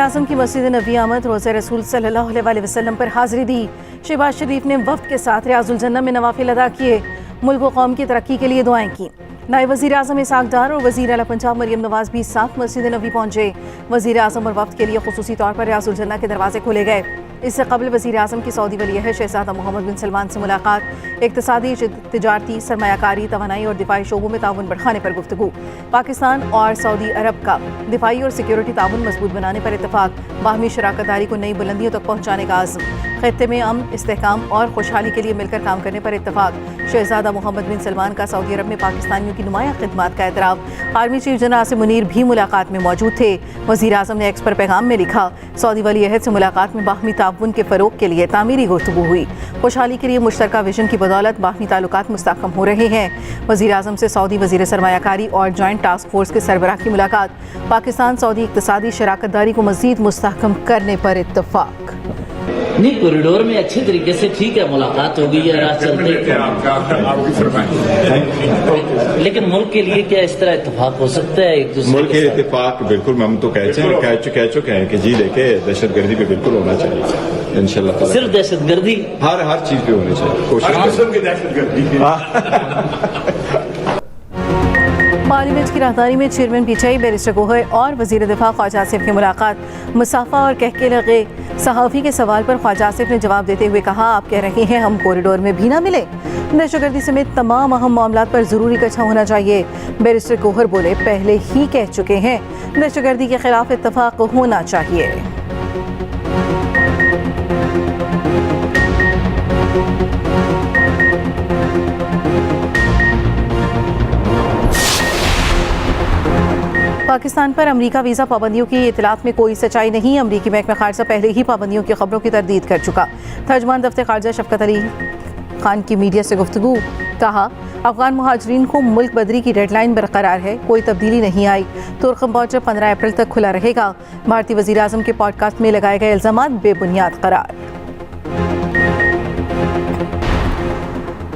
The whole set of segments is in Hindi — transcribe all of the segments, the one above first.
वज़ीर-ए-आज़म की मस्जिद नबी आमद रोज़े रसूल सल्लल्लाहु अलैहि वसल्लम पर हाज़िरी दी। शहबाज शरीफ ने वफ़द के साथ रियाजुल जन्नत में नवाफिल अदा किए। मुल्क व कौम की तरक्की के लिए दुआएं की। नायब वज़ीर-ए-आज़म इसहाक़ डार और वज़ीर आला पंजाब मरियम नवाज भी साथ मस्जिद नबी पहुंचे। वज़ीर-ए-आज़म और वफ़द के लिए खुसूसी तौर पर रियाजुल जन्नत के दरवाजे खोले गए। इससे कबल वज़ीर-ए-आज़म की सऊदी वली-अहद शहज़ादा मोहम्मद बिन सलमान से मुलाकात। इक़्तिसादी, तिजारती, सरमायाकारी, तवानाई और दिफाई शोबों में ताउन बढ़ाने पर गुफ्तगू। पाकिस्तान और सऊदी अरब का दिफाई और सिक्योरिटी ताउन मजबूत बनाने पर इत्तफाक। बाहमी शराकतदारी को नई बुलंदियों तक पहुँचाने का आज़म। खित्ते में अमन, इस्तेहकाम और खुशहाली के लिए मिलकर काम करने पर इत्तफाक। शहज़ादा मोहम्मद बिन सलमान का सऊदी अरब में पाकिस्तानियों की नुमाया खिदमत का एतराफ़। Army chief general Asim Munir भी मुलाकात में मौजूद थे। वज़ीर-ए-आज़म ने एक्स पर पैगाम में लिखा, सऊदी वली-अहद से मुलाकात में बाहमी ताउन के फ़रोग़ के लिए तामीरी गुफ्तगू हुई। खुशहाली के लिए मुश्तरका विजन की बदौलत बाहमी ताल्लुकात मुस्तहकम हो रहे हैं। वज़ीर-ए-आज़म से सऊदी वज़ीर सरमायाकारी और जॉइंट टास्क फोर्स के सरबराह की मुलाकात। पाकिस्तान सऊदी इक़्तिसादी शराकतदारी को मज़ीद मुस्तहकम करने पर इत्तफाक। नहीं, कॉरिडोर में अच्छे तरीके से ठीक है, मुलाकात हो गई है, राह चलते, लेकिन मुल्क के लिए क्या इस तरह इत्तेफाक हो सकता है? एक दूसरे मुल्क के इत्तेफाक बिल्कुल हम तो कह चुके हैं कि जी देखे दहशतगर्दी पे बिल्कुल होना चाहिए इंशाल्लाह। सिर्फ दहशतगर्दी, हर चीज पे होनी चाहिए कोशिश। पार्लियामेंट की राहदारी में चेयरमैन पीटीआई बैरिस्टर गोहर और वज़ीर दिफा ख्वाजा आसिफ की मुलाकात। मुसाफा और कहके लगे सहाफ़ी के सवाल पर ख्वाजा आसिफ ने जवाब देते हुए कहा, आप कह रहे हैं हम कॉरिडोर में भी ना मिले? दहशतगर्दी समेत तमाम अहम मामलात पर ज़रूर इकट्ठा होना चाहिए। बैरिस्टर गोहर बोले, पहले ही कह चुके हैं दहशतगर्दी के खिलाफ इत्तफाक होना चाहिए। पाकिस्तान पर अमरीका वीज़ा पाबंदियों की इतलात में कोई सच्चाई नहीं। अमरीकी महकमा खारजा पहले ही पाबंदियों की खबरों की तरदीद कर चुका। तर्जुमान दफ्तर खारजा शफकत अली खान की मीडिया से गुफ्तगू। कहा, अफगान मुहाजिरीन को मुल्क बदरी की डेडलाइन बरकरार है, कोई तब्दीली नहीं आई। तुर्कम बॉर्डर 15 अप्रैल तक खुला रहेगा। भारतीय वज़ीर-ए-आज़म के पॉडकास्ट में लगाए गए इल्ज़ामात बेबुनियाद करार।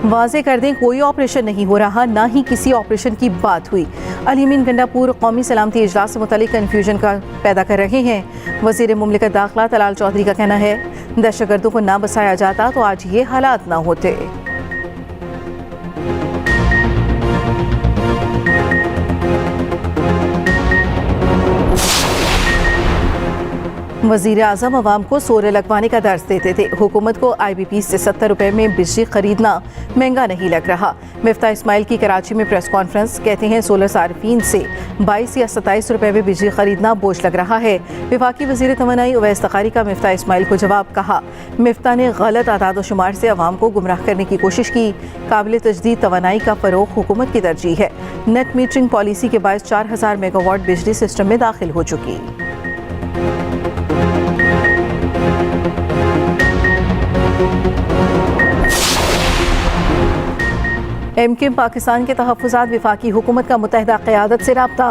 वाज़े कर दें, कोई ऑपरेशन नहीं हो रहा, ना ही किसी ऑपरेशन की बात हुई। अल-यमीन गंडापुर कौमी सलामती इजलास से मुतालिक कन्फ्यूजन का पैदा कर रहे हैं। वज़ीर मुमलिकत दाखिला तलाल चौधरी का कहना है, दहशतगर्दों को ना बसाया जाता तो आज ये हालात ना होते। वज़ीर-ए-आज़म अवाम को सोलर लगवाने का दर्ज देते थे। हुकूमत को IBP से 70 रुपए में बिजली खरीदना महंगा नहीं लग रहा। मिफ्ता इस्माइल की कराची में प्रेस कॉन्फ्रेंस। कहते हैं सोलर सार्फिन से 22 या 27 रुपए में बिजली खरीदना बोझ लग रहा है। वफाकी वज़ीर तवानाई उवैस तखारी का मिफ्ता इस्माइल को जवाब। कहा, मिफ्ता ने गलत आदाद शुमार से अवाम को गुमराह करने की कोशिश की। काबिल तजदीद तवानाई का फ़रोग़ हुकूमत की तरजीह है। नेट मीटरिंग पॉलिसी के बायस 4000 मेगावाट बिजली सिस्टम में दाखिल हो चुकी। MKM पाकिस्तान के तहफ़्फ़ुज़ात वफाकी हुकूमत का मुत्तहिदा क़यादत से राब्ता।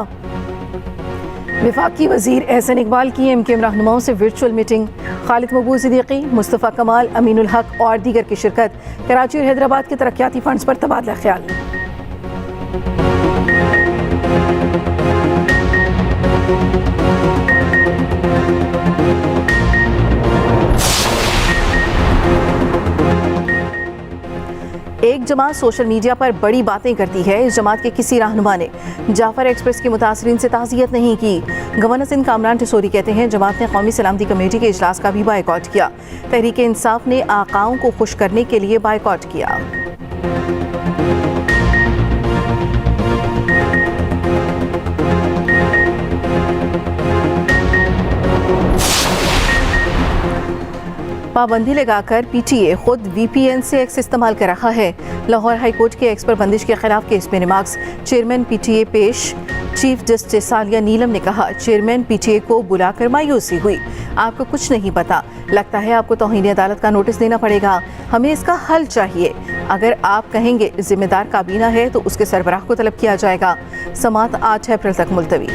वफाकी वज़ीर एहसन इकबाल की MKM रहनुमाओं से वर्चुअल मीटिंग। खालिद मकबूल सिद्दीकी, मुस्तफ़ा कमाल, अमीनुल हक और दीगर की शिरकत। कराची और हैदराबाद के तरक्याती फंड्स पर तबादला ख्याल। एक जमात सोशल मीडिया पर बड़ी बातें करती है। इस जमात के किसी रहनुमा ने जाफर एक्सप्रेस के मुतासरीन से ताज़ियत नहीं की। गवर्नर सिंध कामरान टिसोरी कहते हैं, जमात ने कौमी सलामती कमेटी के इजलास का भी बायकॉट किया। तहरीक इंसाफ ने आकाओं को खुश करने के लिए बायकॉट किया। पाबंदी लगाकर PTA खुद VPN से एक्स इस्तेमाल कर रहा है। लाहौर हाई कोर्ट के एक्स पर बंदिश के खिलाफ केस में रिमार्क्स। चेयरमैन PTA पेश। चीफ जस्टिस सालिया नीलम ने कहा, चेयरमैन PTA को बुलाकर मायूसी हुई। आपको कुछ नहीं पता, लगता है आपको तौहीन अदालत का नोटिस देना पड़ेगा। हमें इसका हल चाहिए। अगर आप कहेंगे जिम्मेदार काबीना है तो उसके सरबराह को तलब किया जाएगा। समाअत 8 अप्रैल तक मुलतवी।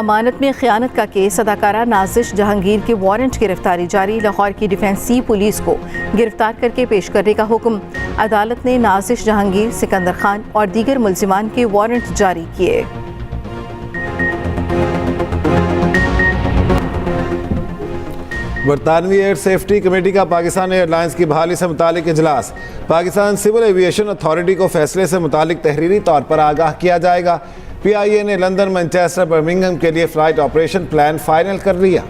अमानत में खयानत का केस, अदाकारा नाजिश जहांगीर के वारंट गिरफ्तारी जारी। लाहौर की डिफेंसी पुलिस को गिरफ्तार करके पेश करने का हुक्म। अदालत ने नाजिश जहांगीर, सिकंदर खान और दीगर मुल्जिमान के वारंट जारी किए। बरतानवी एयर सेफ्टी कमेटी का पाकिस्तान एयरलाइंस की बहाली से मुतालिक इजलास। पाकिस्तान सिविल एविएशन अथॉरिटी को फैसले से मुतालिक तहरीरी तौर पर आगाह किया जाएगा। PIA ने लंदन, मैनचेस्टर, बर्मिंघम के लिए फ्लाइट ऑपरेशन प्लान फाइनल कर लिया।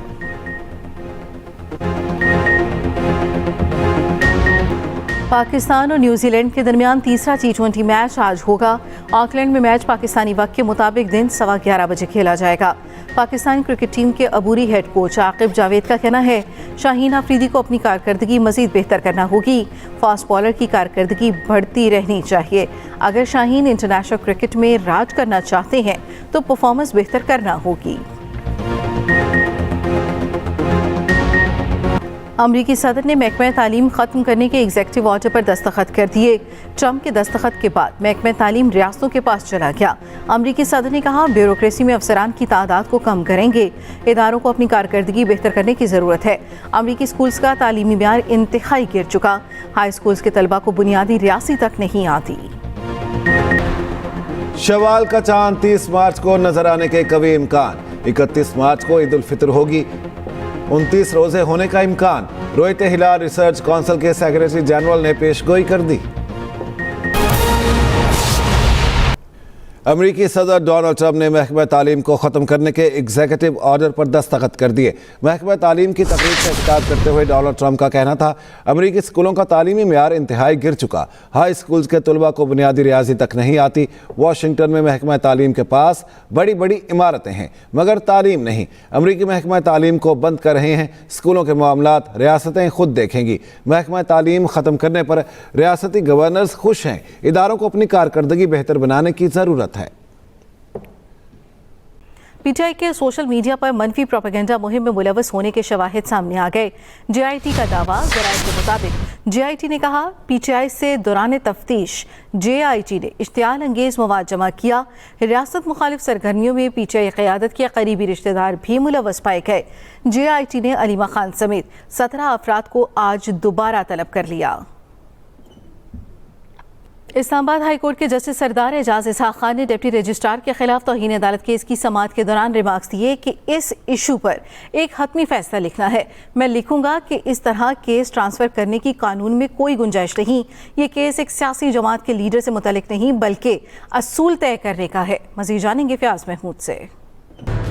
पाकिस्तान और न्यूजीलैंड के दरमियान तीसरा T20 मैच आज होगा। ऑकलैंड में मैच पाकिस्तानी वक्त के मुताबिक दिन 11:15 बजे खेला जाएगा। पाकिस्तान क्रिकेट टीम के अबूरी हेड कोच आकिब जावेद का कहना है शाहीन अफरीदी को अपनी कारकर्दगी मजीद बेहतर करना होगी। फास्ट बॉलर की कारकर्दगी बढ़ती रहनी चाहिए। अगर शाहीन इंटरनेशनल क्रिकेट में राज करना चाहते हैं तो परफॉर्मेंस बेहतर करना होगी। अमरीकी सदर ने महकमा तालीम ख़त्म करने के एग्जीक्यूटिव ऑर्डर पर दस्तखत कर दिए। ट्रंप के दस्तखत के बाद महकमा तालीम रियासतों के पास चला गया। अमरीकी सदर ने कहा ब्यूरोक्रेसी में अफसरान की तादाद को कम करेंगे। इदारों को अपनी कारकर्दगी बेहतर करने की ज़रूरत है। अमरीकी स्कूल्स का तालीमी म्यार इंतहाई गिर चुका। हाई स्कूल्स के तलबा को बुनियादी रियासी तक नहीं आती। शवाल का चांद 30 मार्च को नजर आने के कवी इम्कान। 31 मार्च को ईद उल फितर होगी। 29 रोजे होने का इम्कान। रोयते हिलाल रिसर्च काउंसिल के सेक्रेटरी जनरल ने पेशगोई कर दी। अमरीकी सदर डोनाल्ड ट्रंप ने महकमा तालीम को ख़त्म करने के एग्जीक्यूटिव ऑर्डर पर दस्तखत कर दिए। महकमा तालीम की तकरीर से खिताब करते हुए डोनाल्ड ट्रंप का कहना था अमरीकी स्कूलों का तालीमी म्यार इंतहाई गिर चुका। हाई स्कूल्स के तलबा को बुनियादी रियाजी तक नहीं आती। वाशिंगटन में महकमा तालीम के पास बड़ी बड़ी इमारतें हैं मगर तालीम नहीं। अमरीकी महकमा तालीम को बंद कर रहे हैं। स्कूलों के मामलात रियासतें खुद देखेंगी। महकमा तालीम ख़त्म करने पर रियासती गवर्नर्स खुश हैं। इदारों को अपनी कारकर्दगी बेहतर बनाने की ज़रूरत है। PTI के सोशल मीडिया पर मनफी प्रोपेगेंडा मुहिम में मुलव्वस होने के शवाहिद सामने आ गए। JIT का दावा ज़राए के मुताबिक JIT ने कहा PTI से दौरान तफ्तीश JIT ने इश्तियाल अंगेज मवाद जमा किया। रियासत मुखालिफ सरगर्मियों में PTI क़यादत के करीबी रिश्तेदार भी मुलव्वस पाए गए। JIT ने अलीमा खान समेत 17 अफराद को आज दोबारा तलब कर लिया। इस्लामाबाद हाई कोर्ट के जस्टिस सरदार एजाज इसहाक खान ने डिप्टी रजिस्ट्रार के खिलाफ तौहीन अदालत केस की समाअत के दौरान रिमार्क्स दिए कि इस इशू पर एक हतमी फैसला लिखना है। मैं लिखूंगा कि इस तरह केस ट्रांसफर करने की कानून में कोई गुंजाइश नहीं। ये केस एक सियासी जमात के लीडर से मुतल्लिक नहीं बल्कि असूल तय करने का है। मज़ीद जानेंगे फयाज महमूद से।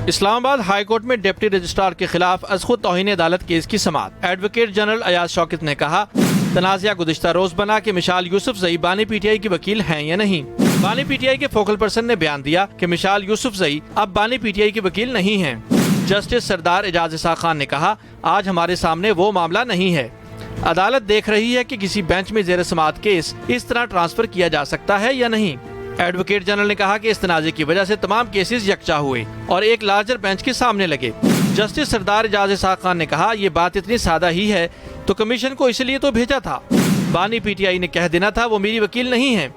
इस्लामाबाद हाई कोर्ट में डिप्टी रजिस्ट्रार के खिलाफ अज़खुद तौहीन अदालत केस की समाअत। एडवोकेट जनरल अयाज शौकत ने कहा तनाज़ा गुज़िश्ता रोज बना कि मिशाल यूसुफजई बानी PTI की वकील हैं या नहीं। बानी PTI के फोकल पर्सन ने बयान दिया कि मिशाल यूसुफजई अब बानी PTI की वकील नहीं हैं। जस्टिस सरदार एजाज इसहाक खान ने कहा आज हमारे सामने वो मामला नहीं है। अदालत देख रही है कि किसी बेंच में ज़ेर समाअत केस इस तरह ट्रांसफर किया जा सकता है या नहीं। एडवोकेट जनरल ने कहा कि इस तनाज़े की वजह से तमाम केसेस यकजा हुए और एक लार्जर बेंच के सामने लगे। जस्टिस सरदार एजाज इसहाक खान ने कहा ये बात इतनी सादा ही है तो कमीशन को इसलिए तो भेजा था। बानी PTI ने कह देना था वो मेरी वकील नहीं है।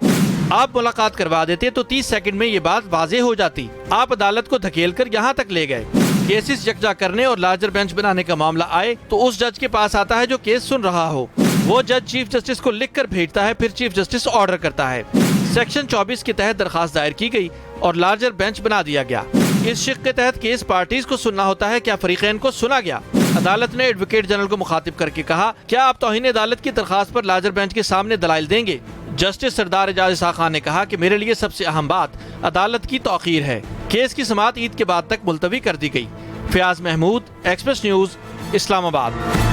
आप मुलाकात करवा देते तो 30 सेकंड में ये बात वाजे हो जाती। आप अदालत को धकेल कर यहाँ तक ले गए। केसेस यकजा करने और लार्जर बेंच बनाने का मामला आए तो उस जज के पास आता है जो केस सुन रहा हो। वो जज चीफ जस्टिस को लिख कर भेजता है, फिर चीफ जस्टिस ऑर्डर करता है। सेक्शन 24 के तहत दरखास्त दायर की गई और लार्जर बेंच बना दिया गया। इस शिक के तहत केस पार्टीज को सुनना होता है, क्या फरीकैन को सुना गया। अदालत ने एडवोकेट जनरल को मुखातिब करके कहा क्या आप तौहीन अदालत की दरखास्त पर लार्जर बेंच के सामने दलाइल देंगे। जस्टिस सरदार एजाज इसहाक खान ने कहा कि मेरे लिए सबसे अहम बात अदालत की तौकीर है। केस की समाअत ईद के बाद तक मुलतवी कर दी गई। Fayaz Mahmood, express news, Islamabad.